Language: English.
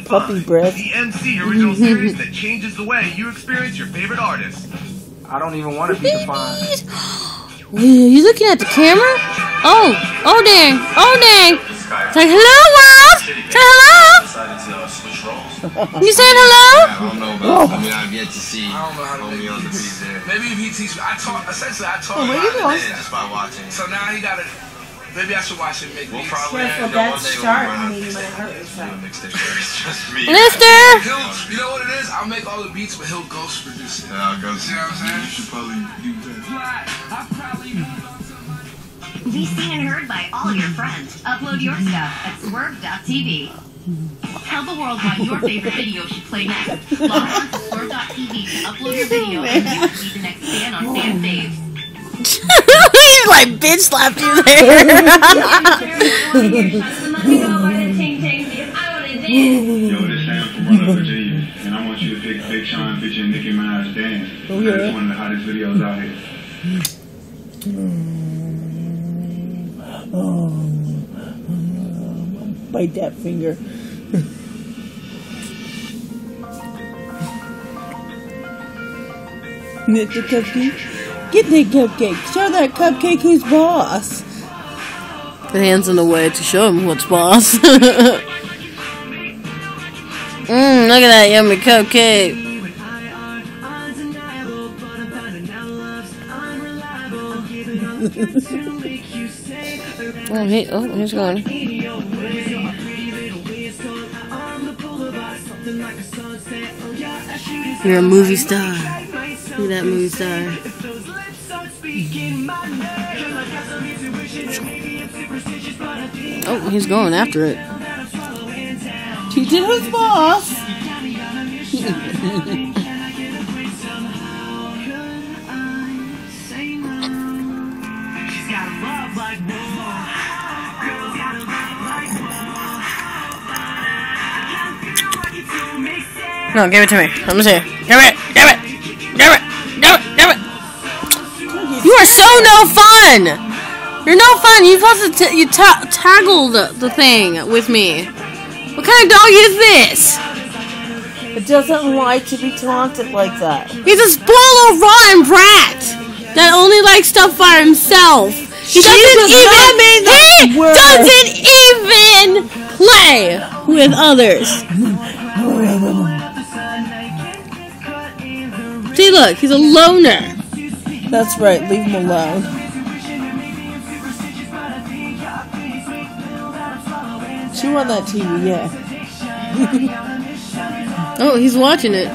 puppy breath. The MC original series that changes the way you experience your favorite artist. I don't even want to be defined. You looking at the camera? Oh dang. Say hello, world. Say hello. You saying hello? I don't know about. I mean, I've yet to see. I don't know how to make on the beat there. Maybe if he teaches me, I taught where him you going? Just by watching. So now he got it. Maybe I should watch him make We'll beats. probably Careful, that start made my heart stop. It's just me. Mister. You know what it is? I'll make all the beats, but he'll ghost produce it. Yeah, I'll go See what I'm saying? You should probably do that. Be seen and heard by all your friends. Upload your stuff at swerve.tv. Tell the world why your favorite video should play next. Log on to swerve.tv to upload your video and you will be the next fan on Fan Faves. He's like bitch slapped you there. Yo, this Sam from Roanoke, Virginia, and I want you to pick Big Sean featuring Nicki Minaj dance. That's one of the hottest videos out here. Bite that finger. Get the cupcake. Get that cupcake. Show that cupcake who's boss. The hand's in the way to show him what's boss. Look at that yummy cupcake. He's going. You're a movie star. Look at that movie star. Oh, he's going after it. Teaching his boss. No, give it to me. Let me see it. Give it. You are so no fun. You're no fun. You're supposed to toggle the thing with me. What kind of dog is this? It doesn't like to be taunted like that. He's a spoiled, rotten brat that only likes stuff by himself. He doesn't even play with others. See, look, he's a loner. That's right, leave him alone. Chew on that TV, yeah. Oh, he's watching it.